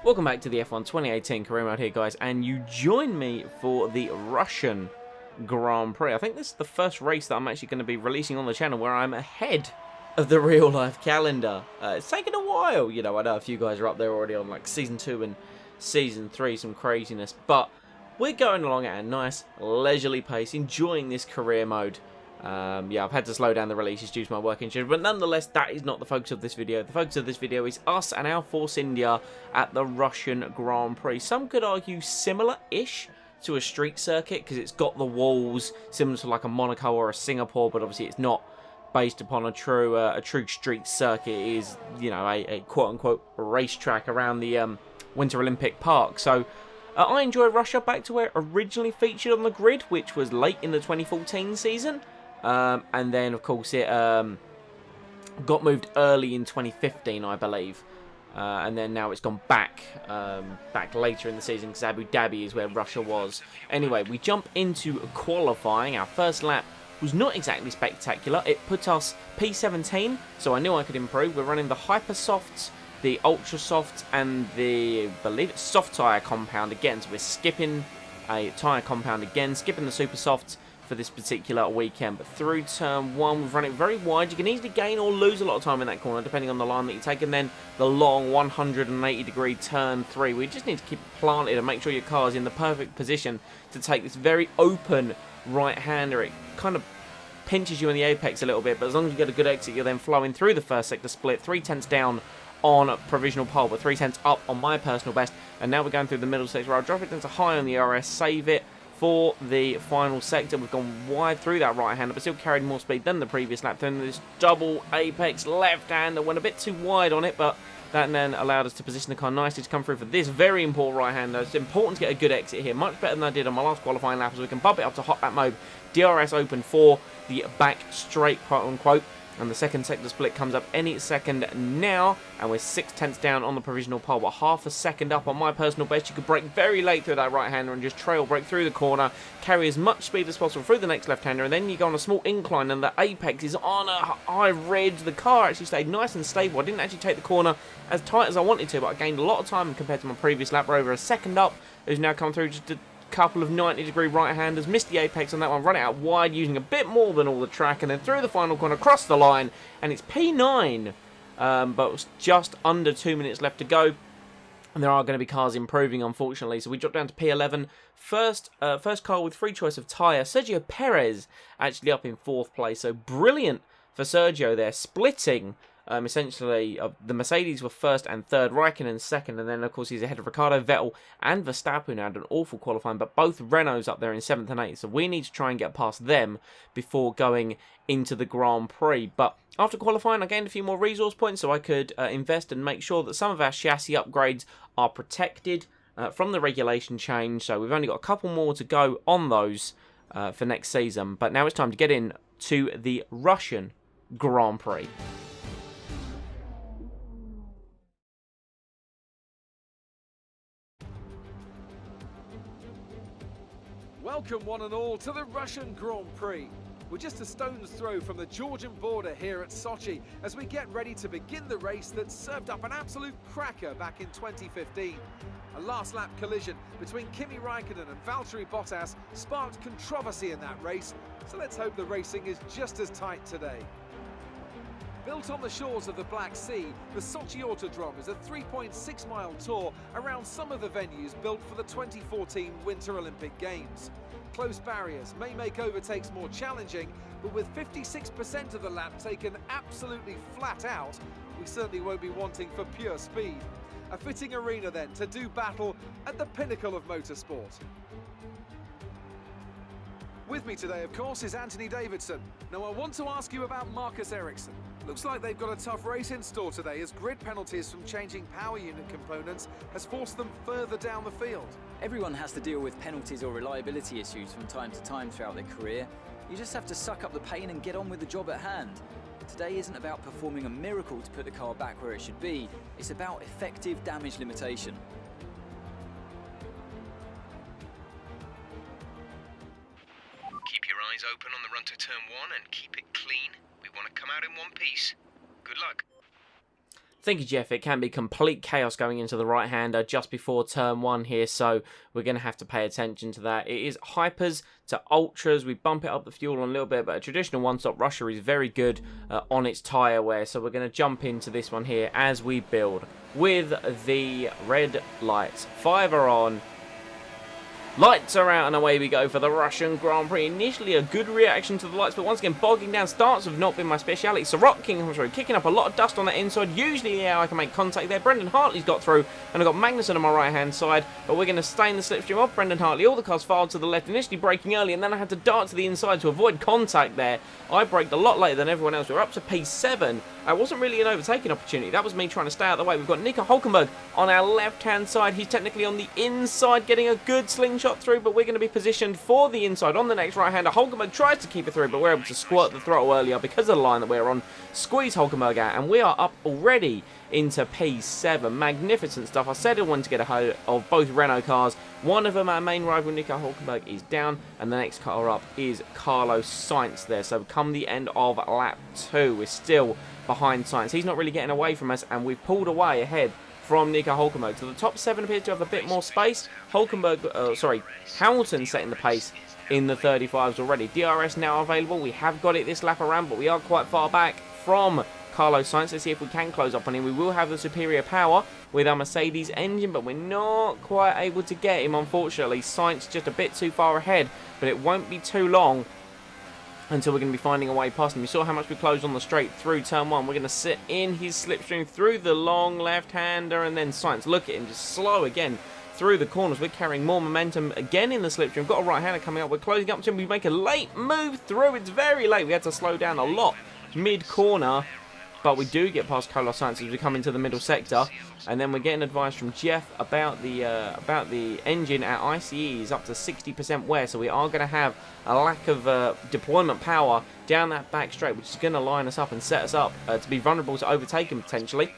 Welcome back to the F1 2018 career mode here, guys, and you join me for the Russian Grand Prix. I think this is the first race that I'm actually going to be releasing on the channel where I'm ahead of the real-life calendar. It's taken a while, you know. I know a few guys are up there already on like Season 2 and Season 3, some craziness, but we're going along at a nice, leisurely pace, enjoying this career mode. Yeah, I've had to slow down the releases due to my working schedule, but nonetheless, that is not the focus of this video. The focus of this video is us and our Force India at the Russian Grand Prix. Some could argue similar-ish to a street circuit because it's got the walls similar to like a Monaco or a Singapore, but obviously it's not based upon a true street circuit. It is, you know, a quote-unquote racetrack around the Winter Olympic Park. So I enjoy Russia, back to where it originally featured on the grid, which was late in the 2014 season. And then, of course, it got moved early in 2015, I believe. And then now it's gone back later in the season because Abu Dhabi is where Russia was. Anyway, we jump into qualifying. Our first lap was not exactly spectacular. It put us P17, so I knew I could improve. We're running the Hyper Softs, the Ultra Softs, and the, I believe it's Soft Tyre Compound again. So we're skipping a tyre compound again, skipping the Super Softs for this particular weekend. But through turn one, we've run it very wide. You can easily gain or lose a lot of time in that corner depending on the line that you take, and then the long 180 degree turn three. We just need to keep it planted and make sure your car is in the perfect position to take this very open right-hander. It kind of pinches you in the apex a little bit, but as long as you get a good exit, you're then flowing through the first sector split, 3/10 down on provisional pole, but 3/10 up on my personal best. And now we're going through the middle sector. I'll drop it down to high on the RS, save it for the final sector. We've gone wide through that right-hander, but still carried more speed than the previous lap. Then this double apex left-hander went a bit too wide on it, but that then allowed us to position the car nicely to come through for this very important right-hander. It's important to get a good exit here, much better than I did on my last qualifying lap, so we can bump it up to hot lap mode. DRS open for the back straight, quote-unquote. And the second sector split comes up any second now, and we're 6/10 down on the provisional pole, but half a second up on my personal best. You could brake very late through that right-hander and just trail brake through the corner, carry as much speed as possible through the next left-hander, and then you go on a small incline, and the apex is on a high ridge. The car actually stayed nice and stable. I didn't actually take the corner as tight as I wanted to, but I gained a lot of time compared to my previous lap. We're over a second up. Who's now come through just a couple of 90-degree right-handers, missed the apex on that one, run it out wide using a bit more than all the track, and then through the final corner, across the line, and it's P9, but it's just under 2 minutes left to go, and there are going to be cars improving, unfortunately, so we drop down to P11. First car with free choice of tyre, Sergio Perez actually up in 4th place, so brilliant for Sergio there, splitting. Essentially, the Mercedes were first and third, Raikkonen second, and then, of course, he's ahead of Ricardo, Vettel, and Verstappen, who had an awful qualifying, but both Renaults up there in 7th and 8th, so we need to try and get past them before going into the Grand Prix. But after qualifying, I gained a few more resource points, so I could invest and make sure that some of our chassis upgrades are protected from the regulation change, so we've only got a couple more to go on those for next season, but now it's time to get in to the Russian Grand Prix. Welcome one and all to the Russian Grand Prix. We're just a stone's throw from the Georgian border here at Sochi as we get ready to begin the race that served up an absolute cracker back in 2015. A last lap collision between Kimi Raikkonen and Valtteri Bottas sparked controversy in that race, so let's hope the racing is just as tight today. Built on the shores of the Black Sea, the Sochi Autodrome is a 3.6-mile tour around some of the venues built for the 2014 Winter Olympic Games. Close barriers may make overtakes more challenging, but with 56% of the lap taken absolutely flat out, we certainly won't be wanting for pure speed. A fitting arena then to do battle at the pinnacle of motorsport. With me today, of course, is Anthony Davidson. Now, I want to ask you about Marcus Ericsson. Looks like they've got a tough race in store today as grid penalties from changing power unit components has forced them further down the field. Everyone has to deal with penalties or reliability issues from time to time throughout their career. You just have to suck up the pain and get on with the job at hand. Today isn't about performing a miracle to put the car back where it should be. It's about effective damage limitation. Keep your eyes open on the run to turn one and keep it clean. We want to come out in one piece. Good luck. Thank you, Jeff. It can be complete chaos going into the right-hander just before turn 1 here, so we're going to have to pay attention to that. It is hypers to ultras. We bump it up the fuel on a little bit, but a traditional one-stop rusher is very good on its tyre wear, so we're going to jump into this one here as we build with the red lights. 5 are on. Lights are out and away we go for the Russian Grand Prix. Initially a good reaction to the lights, but once again bogging down. Starts have not been my speciality. Sorot King comes through, kicking up a lot of dust on that inside. Usually, yeah, I can make contact there. Brendan Hartley's got through, and I've got Magnussen on my right-hand side, but we're going to stay in the slipstream of Brendan Hartley. All the cars filed to the left, initially braking early, and then I had to dart to the inside to avoid contact there. I braked a lot later than everyone else. We're up to P7. It wasn't really an overtaking opportunity. That was me trying to stay out of the way. We've got Nico Hulkenberg on our left-hand side. He's technically on the inside, getting a good slingshot through, but we're going to be positioned for the inside on the next right-hander. Hulkenberg tries to keep it through, but we're able to squirt the throttle earlier because of the line that we're on. Squeeze Hulkenberg out, and we are up already into P7. Magnificent stuff. I said I wanted to get ahead of both Renault cars. One of them, our main rival, Nico Hulkenberg, is down, and the next car up is Carlos Sainz there. So come the end of lap 2, we're still behind Sainz. He's not really getting away from us, and we've pulled away ahead from Nico Hulkenberg. So the top 7 appears to have a bit more space. Hamilton setting the pace in the 35s already. DRS now available. We have got it this lap around, but we are quite far back from Carlos Sainz. Let's see if we can close up on him. We will have the superior power with our Mercedes engine, but we're not quite able to get him, unfortunately. Sainz just a bit too far ahead, but it won't be too long until we're going to be finding a way past him. You saw how much we closed on the straight through turn 1. We're going to sit in his slipstream through the long left-hander, and then Sainz, look at him, just slow again through the corners. We're carrying more momentum again in the slipstream. We've got a right-hander coming up. We're closing up to him. We make a late move through. It's very late. We had to slow down a lot mid-corner, but we do get past Carlos Sainz as we come into the middle sector, and then we're getting advice from Jeff about the engine. Our ICE is up to 60% wear, so we are going to have a lack of deployment power down that back straight, which is going to line us up and set us up to be vulnerable to overtaking potentially.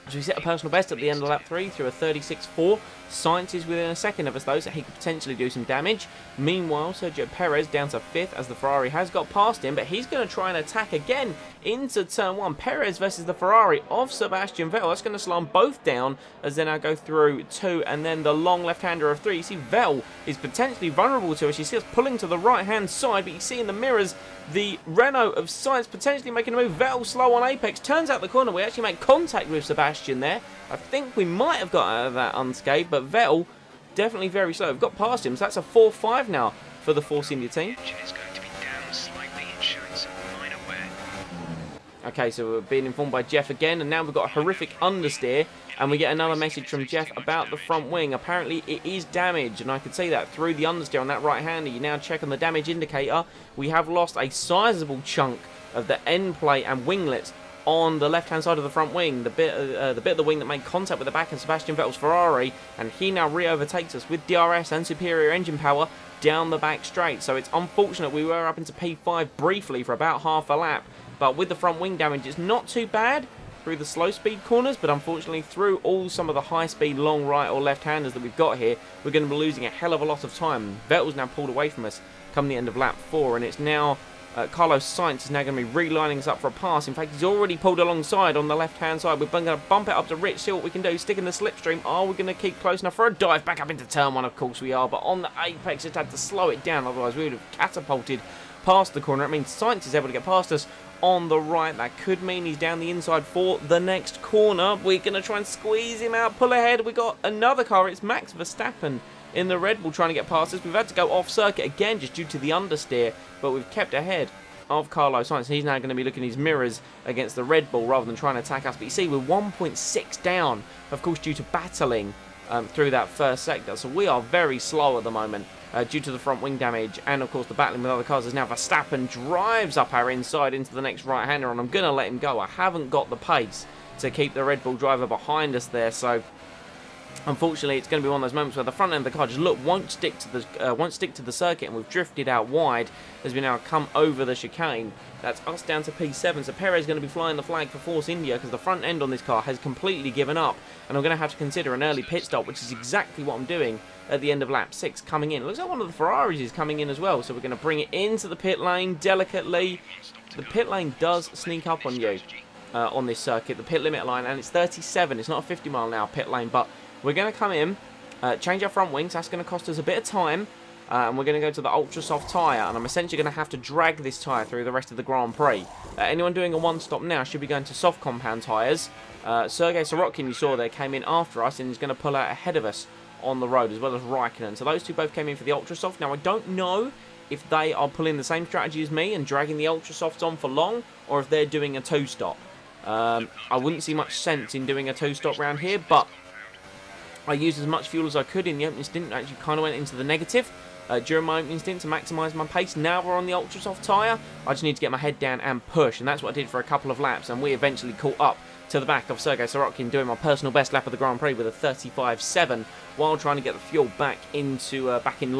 So we set a personal best at the end of lap 3 through a 36.4. Sainz is within a second of us though, so he could potentially do some damage. Meanwhile, Sergio Perez down to 5th as the Ferrari has got past him, but he's going to try and attack again into turn 1. Perez versus the Ferrari of Sebastian Vettel. That's going to slow them both down as then I go through 2, and then the long left-hander of 3. You see Vettel is potentially vulnerable to us. You see us pulling to the right-hand side, but you see in the mirrors the Renault of Sainz potentially making a move. Vettel slow on apex, turns out the corner. We actually make contact with Sebastian there. I think we might have got out of that unscathed, but Vettel definitely very slow. We've got past him, so that's a 4-5 now for the Force India team. Okay, so we're being informed by Jeff again, and now we've got a horrific understeer, and we get another message from Jeff about the front wing. Apparently it is damaged, and I can see that through the understeer on that right-hander. You now check on the damage indicator. We have lost a sizable chunk of the end plate and winglets on the left-hand side of the front wing, the bit of the wing that made contact with the back of Sebastian Vettel's Ferrari, and he now re-overtakes us with DRS and superior engine power down the back straight. So it's unfortunate we were up into P5 briefly for about half a lap, but with the front wing damage, it's not too bad through the slow-speed corners, but unfortunately through some of the high-speed long right or left-handers that we've got here, we're going to be losing a hell of a lot of time. Vettel's now pulled away from us come the end of lap 4, and it's now Carlos Sainz is now going to be relining us up for a pass. In fact, he's already pulled alongside on the left-hand side. We're going to bump it up to Rich, see what we can do. Stick in the slipstream. Are we going to keep close enough for a dive back up into turn 1? Of course we are, but on the apex, just had to slow it down. Otherwise, we would have catapulted past the corner. It means Sainz is able to get past us on the right. That could mean he's down the inside for the next corner. We're going to try and squeeze him out, pull ahead. We got another car. It's Max Verstappen in the Red Bull trying to get past us. We've had to go off circuit again just due to the understeer, but we've kept ahead of Carlos Sainz. He's now going to be looking at his mirrors against the Red Bull rather than trying to attack us. But you see, we're 1.6 down, of course, due to battling through that first sector. So we are very slow at the moment due to the front wing damage and, of course, the battling with other cars. As now Verstappen drives up our inside into the next right-hander, and I'm going to let him go. I haven't got the pace to keep the Red Bull driver behind us there, so unfortunately, it's going to be one of those moments where the front end of the car just won't stick to the circuit, and we've drifted out wide as we now come over the chicane. That's us down to P7. So Perez is going to be flying the flag for Force India because the front end on this car has completely given up, and I'm going to have to consider an early pit stop, which is exactly what I'm doing at the end of lap 6 coming in. It looks like one of the Ferraris is coming in as well, so we're going to bring it into the pit lane delicately. The pit lane does sneak up on you. on this circuit, the pit limit line, and it's 37. It's not a 50 mile an hour pit lane, but we're going to come in, change our front wings. That's going to cost us a bit of time, and we're going to go to the ultra soft tyre, and I'm essentially going to have to drag this tyre through the rest of the Grand Prix. Anyone doing a one stop now should be going to soft compound tyres. Sergei Sorokin, you saw there, came in after us and is going to pull out ahead of us on the road, as well as Raikkonen. So those two both came in for the ultra soft. Now I don't know if they are pulling the same strategy as me and dragging the ultra softs on for long, or if they're doing a two stop. I wouldn't see much sense in doing a two stop round here, but I used as much fuel as I could in the opening stint. Actually kind of went into the negative during my opening stint to maximise my pace. Now we're on the ultra soft tyre. I just need to get my head down and push, and that's what I did for a couple of laps, and we eventually caught up to the back of Sergei Sorokin, doing my personal best lap of the Grand Prix with a 35.7, while trying to get the fuel back in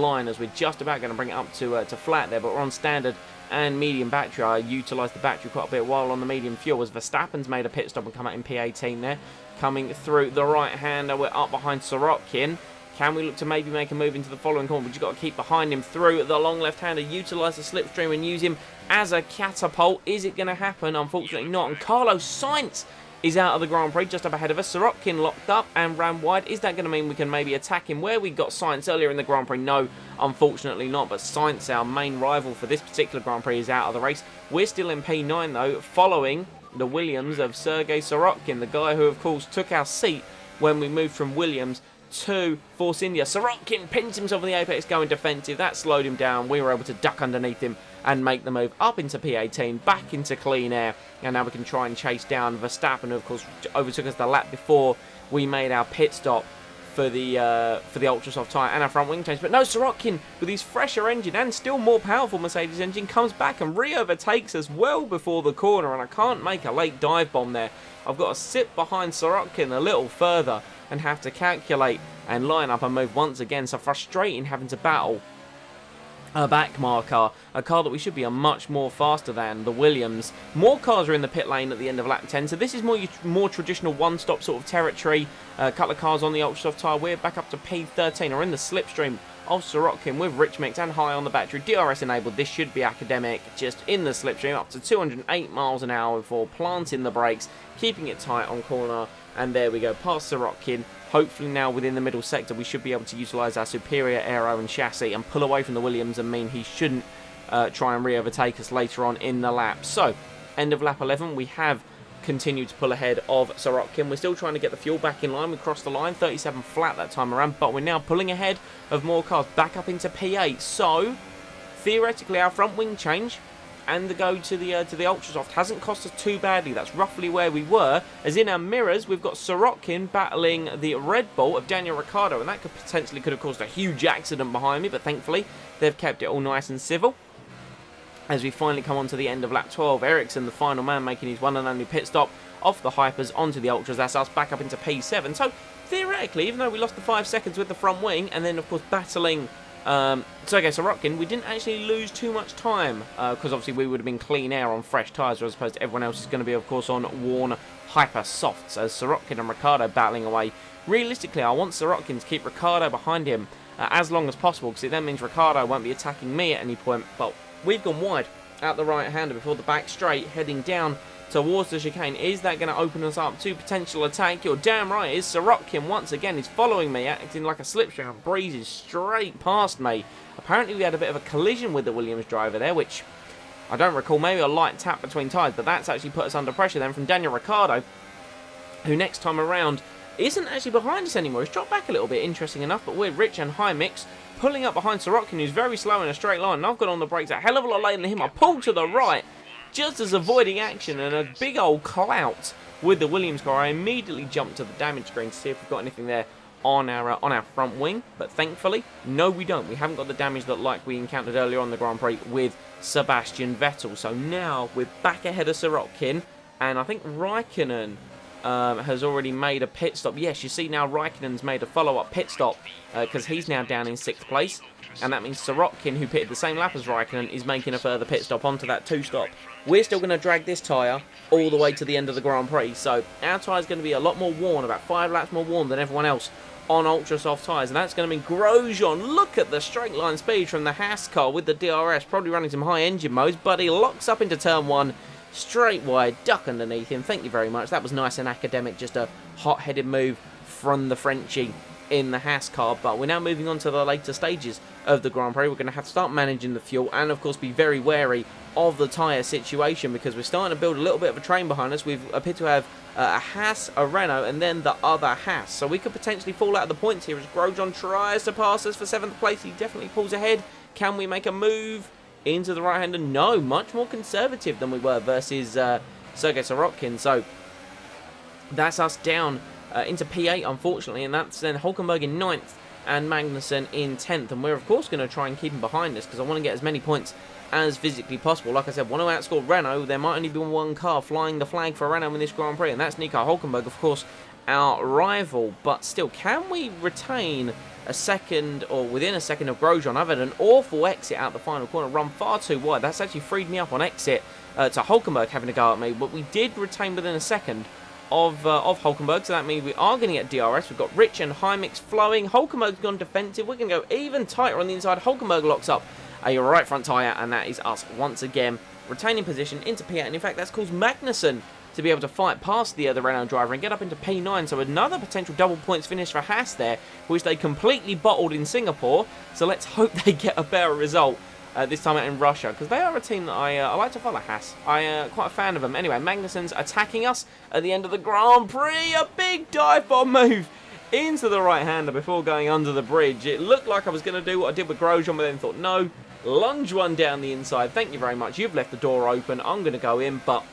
line, as we're just about going to bring it up to flat there, but we're on standard and medium battery. I utilised the battery quite a bit while on the medium fuel, as Verstappen's made a pit stop and come out in P18 there. Coming through the right-hander, we're up behind Sorokin. Can we look to maybe make a move into the following corner? But you've got to keep behind him through the long left-hander, utilise the slipstream and use him as a catapult. Is it going to happen? Unfortunately not. And Carlos Sainz is out of the Grand Prix, just up ahead of us. Sorokin locked up and ran wide. Is that going to mean we can maybe attack him where we got Sainz earlier in the Grand Prix? No, unfortunately not. But Sainz, our main rival for this particular Grand Prix, is out of the race. We're still in P9 though, following the Williams of Sergei Sorokin, the guy who of course took our seat when we moved from Williams to Force India. Sorokin pins himself in the apex going defensive. That slowed him down. We were able to duck underneath him and make the move up into P18, back into clean air, and now we can try and chase down Verstappen, who of course overtook us the lap before we made our pit stop for the ultra soft tyre and our front wing change. But no, Sorokin, with his fresher engine and still more powerful Mercedes engine, comes back and re-overtakes us well before the corner, and I can't make a late dive bomb there. I've got to sit behind Sorokin a little further and have to calculate and line up and move once again. So frustrating having to battle a back marker, a car that we should be a much more faster than, the Williams. More cars are in the pit lane at the end of lap 10, so this is more traditional one-stop sort of territory. A couple of cars on the ultra soft tyre. We're back up to P13, or in the slipstream of Sorokin with rich mix and high on the battery. DRS enabled. This should be academic. Just in the slipstream up to 208 miles an hour before planting the brakes, keeping it tight on corner, and there we go, past Sorokin. Hopefully now within the middle sector we should be able to utilise our superior aero and chassis and pull away from the Williams, and mean he shouldn't try and re-overtake us later on in the lap. So, end of lap 11, we have continued to pull ahead of Sorokin. We're still trying to get the fuel back in line. We crossed the line, 37 flat that time around, but we're now pulling ahead of more cars, back up into P8. So, theoretically our front wing change and the go to the ultra soft hasn't cost us too badly. That's roughly where we were, as in our mirrors we've got Sorokin battling the Red Bull of Daniel Ricciardo, and that could have caused a huge accident behind me, but thankfully they've kept it all nice and civil. As we finally come on to the end of lap 12, Ericsson, the final man, making his one and only pit stop off the Hypers onto the Ultras. That's us back up into P7. So theoretically, even though we lost the 5 seconds with the front wing, and then of course battling Sergei Sorokin, we didn't actually lose too much time, because obviously we would have been clean air on fresh tyres, as opposed to everyone else is going to be of course on worn Hyper Softs, as Sorokin and Ricciardo battling away. Realistically, I want Sorokin to keep Ricciardo behind him as long as possible, because it then means Ricciardo won't be attacking me at any point. But we've gone wide out the right-hander before the back straight, heading down towards the chicane. Is that going to open us up to potential attack? You're damn right it is. Sorokin once again is following me, acting like a slipstream, and breezes straight past me. Apparently we had a bit of a collision with the Williams driver there, which I don't recall, maybe a light tap between tyres, but that's actually put us under pressure then from Daniel Ricciardo, who next time around isn't actually behind us anymore. He's dropped back a little bit, interesting enough, but we're rich and high mix, pulling up behind Sorokin, who's very slow in a straight line, and I've got on the brakes a hell of a lot later than him. I pulled to the right, just as avoiding action, and a big old clout with the Williams car. I immediately jumped to the damage screen to see if we've got anything there on our front wing, but thankfully, no we don't. We haven't got the damage that like we encountered earlier on the Grand Prix with Sebastian Vettel. So now we're back ahead of Sorokin, and I think Raikkonen has already made a pit stop. Yes, you see now Raikkonen's made a follow-up pit stop because he's now down in 6th place, and that means Sorokin, who pitted the same lap as Raikkonen, is making a further pit stop onto that 2-stop. We're still going to drag this tyre all the way to the end of the Grand Prix, so our tyre's going to be a lot more worn, about 5 laps more worn than everyone else on ultra soft tyres, and that's going to mean Grosjean. Look at the straight line speed from the Haas car with the DRS, probably running some high engine modes, but he locks up into turn 1, straight wide, duck underneath him. Thank you very much. That was nice and academic, just a hot-headed move from the Frenchie in the Haas car. But we're now moving on to the later stages of the Grand Prix. We're going to have to start managing the fuel and, of course, be very wary of the tyre situation because we're starting to build a little bit of a train behind us. We've appeared to have a Haas, a Renault, and then the other Haas. So we could potentially fall out of the points here as Grosjean tries to pass us for 7th place. He definitely pulls ahead. Can we make a move into the right-hander? No, much more conservative than we were versus Sergei Sorokin. So that's us down into P8, unfortunately, and that's then Hulkenberg in 9th and Magnussen in 10th. And we're, of course, going to try and keep him behind us because I want to get as many points as physically possible. Like I said, want to outscore Renault. There might only be one car flying the flag for Renault in this Grand Prix, and that's Nico Hulkenberg, of course, our rival. But still, can we retain a second or within a second of Grosjean? I've had an awful exit out the final corner, run far too wide. That's actually freed me up on exit to Hulkenberg having a go at me, but we did retain within a second of Hulkenberg, so that means we are going to get DRS. We've got Rich and Hymix flowing. Hulkenberg's gone defensive. We're going to go even tighter on the inside. Hulkenberg locks up a right front tyre, and that is us once again retaining position into P8. And in fact, that's caused Magnussen to be able to fight past the other Renault driver and get up into P9. So another potential double points finish for Haas there, which they completely bottled in Singapore. So let's hope they get a better result this time out in Russia, because they are a team that I like to follow. Haas, I'm quite a fan of them. Anyway, Magnussen's attacking us at the end of the Grand Prix. A big dive bomb move into the right-hander before going under the bridge. It looked like I was going to do what I did with Grosjean, but then thought, no, lunge one down the inside. Thank you very much. You've left the door open. I'm going to go in, but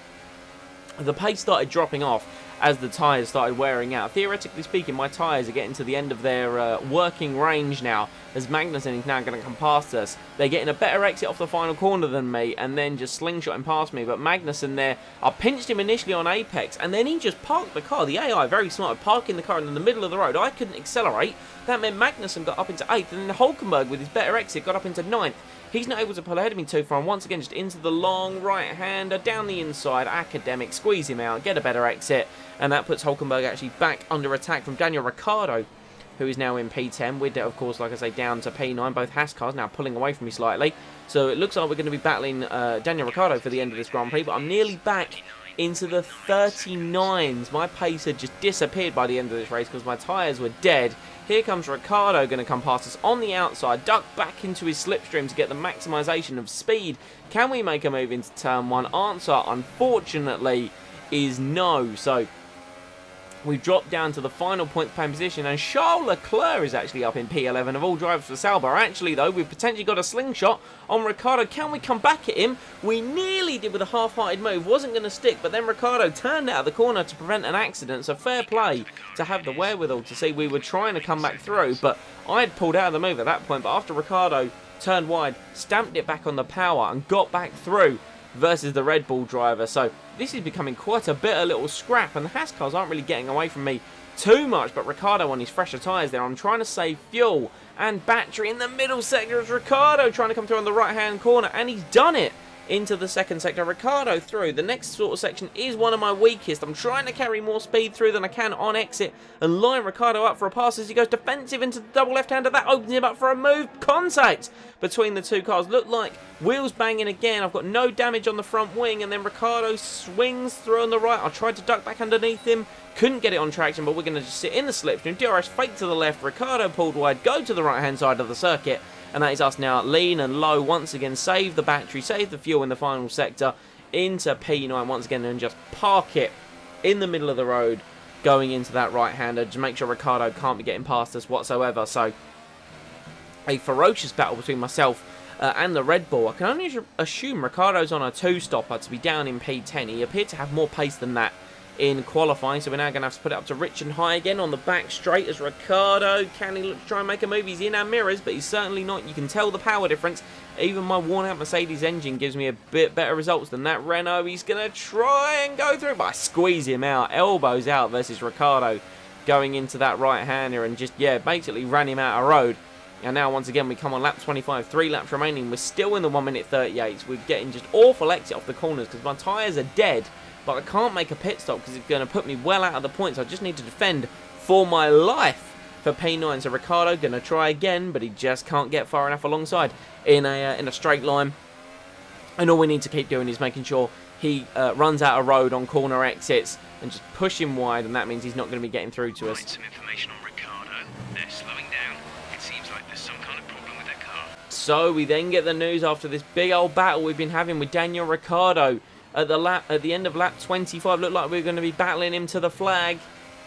the pace started dropping off as the tyres started wearing out. Theoretically speaking, my tyres are getting to the end of their working range now, as Magnussen is now going to come past us. They're getting a better exit off the final corner than me, and then just slingshotting past me. But Magnussen there, I pinched him initially on apex, and then he just parked the car. The AI, very smart, parking the car in the middle of the road. I couldn't accelerate. That meant Magnussen got up into 8th, and then Hulkenberg, with his better exit, got up into 9th. He's not able to pull ahead of me too far, and once again, just into the long right-hander, down the inside, academic, squeeze him out, get a better exit, and that puts Hulkenberg actually back under attack from Daniel Ricciardo, who is now in P10. We're, of course, like I say, down to P9. Both Haas cars now pulling away from me slightly, so it looks like we're going to be battling Daniel Ricciardo for the end of this Grand Prix, but I'm nearly back into the 39s. My pace had just disappeared by the end of this race because my tyres were dead. Here comes Ricciardo, going to come past us on the outside, duck back into his slipstream to get the maximisation of speed. Can we make a move into turn 1? Answer, unfortunately, is no. So we've dropped down to the final points paying position, and Charles Leclerc is actually up in P11 of all drivers for Sauber. Actually, though, we've potentially got a slingshot on Ricciardo. Can we come back at him? We nearly did with a half-hearted move. Wasn't going to stick, but then Ricciardo turned out of the corner to prevent an accident. So fair play to have the wherewithal to see we were trying to come back through, but I had pulled out of the move at that point. But after Ricciardo turned wide, stamped it back on the power and got back through versus the Red Bull driver. So this is becoming quite a bitter little scrap, and the Haas cars aren't really getting away from me too much, but Ricciardo on his fresher tyres there. I'm trying to save fuel and battery in the middle sector as Ricciardo trying to come through on the right-hand corner, and he's done it into the second sector. Ricciardo through. The next sort of section is one of my weakest. I'm trying to carry more speed through than I can on exit and line Ricciardo up for a pass as he goes defensive into the double left-hander. That opens him up for a move. Contact between the two cars. Look like wheels banging again. I've got no damage on the front wing, and then Ricciardo swings through on the right. I tried to duck back underneath him. Couldn't get it on traction, but we're going to just sit in the slipstream. DRS fake to the left. Ricciardo pulled wide. Go to the right-hand side of the circuit. And that is us now lean and low once again. Save the battery, save the fuel in the final sector into P9 once again, and just park it in the middle of the road going into that right-hander to make sure Ricciardo can't be getting past us whatsoever. So a ferocious battle between myself and the Red Bull. I can only assume Ricciardo's on a two-stopper to be down in P10. He appeared to have more pace than that in qualifying, so we're now going to have to put it up to rich and high again on the back straight as Ricciardo. Can he look to try and make a move? He's in our mirrors, but he's certainly not. You can tell the power difference. Even my worn-out Mercedes engine gives me a bit better results than that Renault. He's going to try and go through, but I squeeze him out. Elbows out versus Ricciardo going into that right-hander and just, yeah, basically ran him out of road. And now, once again, we come on lap 25, 3 laps remaining. We're still in the 1 minute 38. We're getting just awful exit off the corners because my tyres are dead. But I can't make a pit stop because it's going to put me well out of the points. I just need to defend for my life for P9. So Ricciardo going to try again, but he just can't get far enough alongside in a straight line. And all we need to keep doing is making sure he runs out of road on corner exits and just push him wide, and that means he's not going to be getting through to us. Find some information on Ricardo. They're slowing down. It seems like there's some kind of problem with their car. So we then get the news after this big old battle we've been having with Daniel Ricciardo at the end of lap 25. Looked like we were going to be battling him to the flag.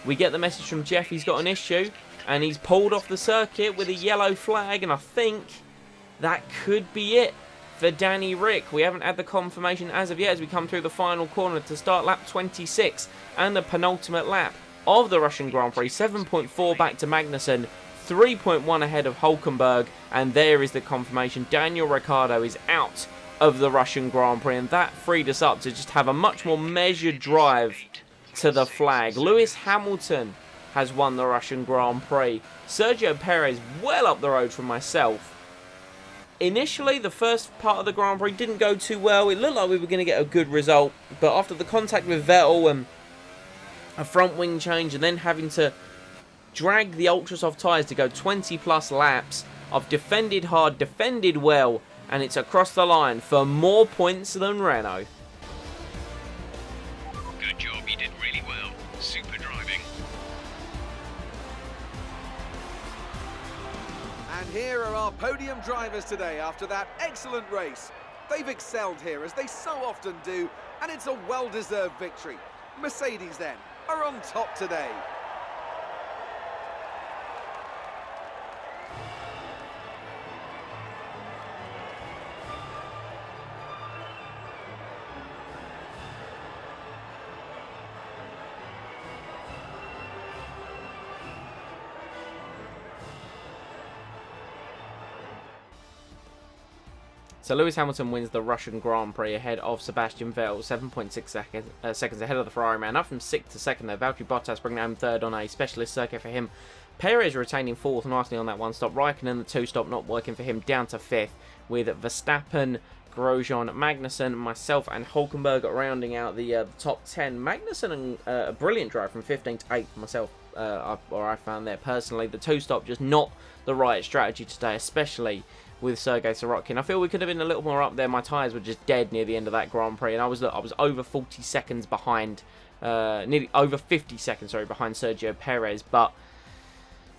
We get the message from Jeff he's got an issue, and he's pulled off the circuit with a yellow flag, and I think that could be it for Danny Rick. We haven't had the confirmation as of yet as we come through the final corner to start lap 26 and the penultimate lap of the Russian Grand Prix. 7.4 back to Magnussen, 3.1 ahead of Hulkenberg, and there is the confirmation. Daniel Ricciardo is out of the Russian Grand Prix, and that freed us up to just have a much more measured drive to the flag. Lewis Hamilton has won the Russian Grand Prix. Sergio Perez well up the road from myself. Initially, the first part of the Grand Prix didn't go too well. It looked like we were going to get a good result, but after the contact with Vettel and a front wing change, and then having to drag the ultra-soft tyres to go 20 plus laps, I've defended hard, defended well, and it's across the line for more points than Renault. Good job, you did really well. Super driving. And here are our podium drivers today after that excellent race. They've excelled here, as they so often do, and it's a well-deserved victory. Mercedes, then, are on top today. So Lewis Hamilton wins the Russian Grand Prix ahead of Sebastian Vettel, 7.6 seconds ahead of the Ferrari man. Up from 6th to 2nd though. Valtteri Bottas bringing home 3rd on a specialist circuit for him. Perez retaining 4th nicely on that one stop. Raikkonen, the 2-stop, not working for him, down to 5th, with Verstappen, Grosjean, Magnussen, myself and Hulkenberg rounding out the top 10. Magnussen, a brilliant drive from 15th to 8th myself, I found there personally. The 2-stop just not the right strategy today, especially with Sergei Sorokin. I feel we could have been a little more up there. My tyres were just dead near the end of that Grand Prix, and I was over 40 seconds behind, nearly over 50 seconds, sorry, behind Sergio Perez, but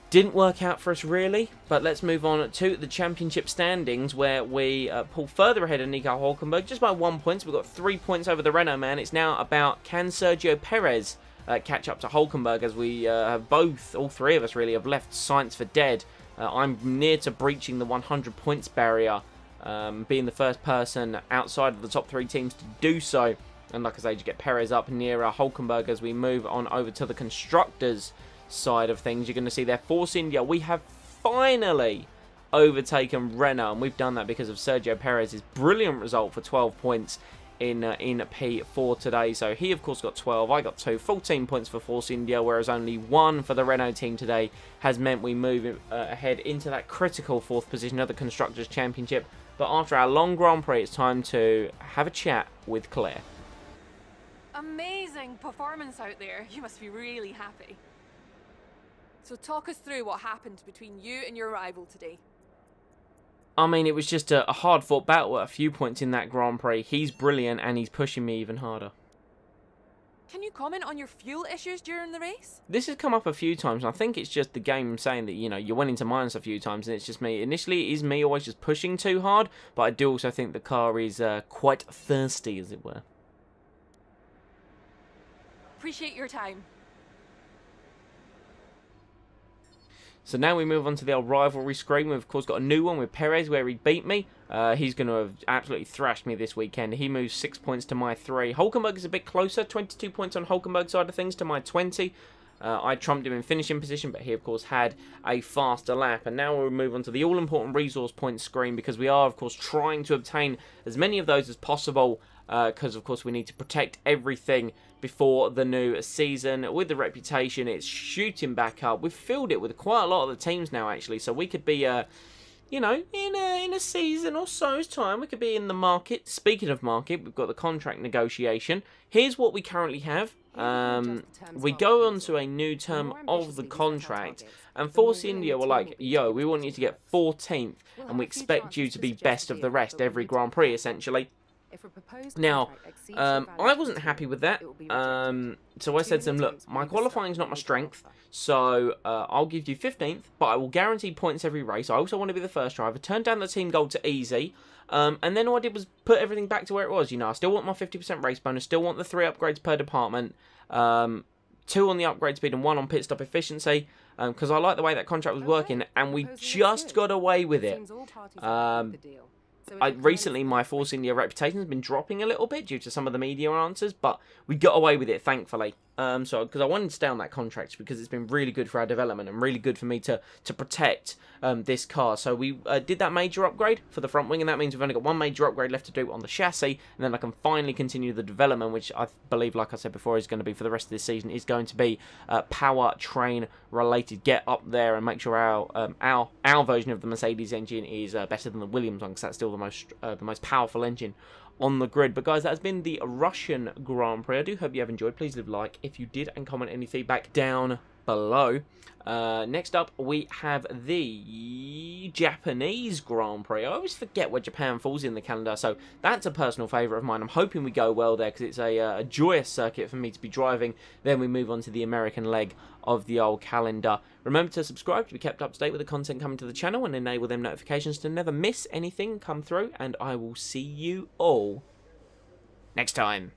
didn't work out for us really. But let's move on to the championship standings, where we pull further ahead of Nico Hulkenberg just by 1 point. So we've got 3 points over the Renault man. It's now about, can Sergio Perez catch up to Hulkenberg, as we have both, all three of us really, have left Sainz for dead. I'm near to breaching the 100 points barrier, being the first person outside of the top 3 teams to do so. And like I say, you get Perez up nearer Hulkenberg as we move on over to the constructors side of things. You're going to see there, Force India, we have finally overtaken Renault, and we've done that because of Sergio Perez's brilliant result for 12 points in P4 today. So he of course got 12, I got 2, 14 points for Force India, whereas only 1 for the Renault team today has meant we move ahead into that critical 4th position of the Constructors' Championship. But after our long Grand Prix, it's time to have a chat with Claire. Amazing performance out there. You must be really happy. So talk us through what happened between you and your rival today. I mean, it was just a hard-fought battle at a few points in that Grand Prix. He's brilliant, and he's pushing me even harder. Can you comment on your fuel issues during the race? This has come up a few times, and I think it's just the game saying that, you know, you went into minus a few times, and it's just me. Initially, it is me always just pushing too hard, but I do also think the car is quite thirsty, as it were. Appreciate your time. So now we move on to the old rivalry screen. We've, of course, got a new one with Perez where he beat me. He's going to have absolutely thrashed me this weekend. He moves 6 points to my 3. Hulkenberg is a bit closer. 22 points on Hulkenberg's side of things to my 20. I trumped him in finishing position, but he, of course, had a faster lap. And now we'll move on to the all-important resource points screen, because we are, of course, trying to obtain as many of those as possible, because, of course, we need to protect everything before the new season. With the reputation, it's shooting back up. We've filled it with quite a lot of the teams now, actually, so we could be, you know, in a season or so's time, we could be in the market. Speaking of market, we've got the contract negotiation. Here's what we currently have. We go on to a new term of the contract, and Force India were like, yo, we want you to get 14th, and we expect you to be best of the rest every Grand Prix, essentially. Now, I wasn't happy with that, so I said to them, look, my qualifying is not my strength, so I'll give you 15th, but I will guarantee points every race. I also want to be the first driver, turn down the team goal to easy, and then all I did was put everything back to where it was. You know, I still want my 50% race bonus, still want the 3 upgrades per department, 2 on the upgrade speed and 1 on pit stop efficiency, because I like the way that contract was working, and we just got away with it. Recently, my Force India reputation has been dropping a little bit due to some of the media answers, but we got away with it, thankfully. Because I wanted to stay on that contract because it's been really good for our development and really good for me to protect this car. So we did that major upgrade for the front wing, and that means we've only got 1 major upgrade left to do on the chassis, and then I can finally continue the development, which I believe, like I said before, is going to be for the rest of this season, is going to be powertrain related. Get up there and make sure our version of the Mercedes engine is better than the Williams one, because that's still the most powerful engine on the grid. But guys, that has been the Russian Grand Prix. I do hope you have enjoyed. Please leave a like if you did, and comment any feedback down below. Next up, we have the Japanese Grand Prix. I always forget where Japan falls in the calendar, so that's a personal favourite of mine. I'm hoping we go well there, because it's a joyous circuit for me to be driving. Then we move on to the American leg of the old calendar. Remember to subscribe to be kept up to date with the content coming to the channel, and enable them notifications to never miss anything come through, and I will see you all next time.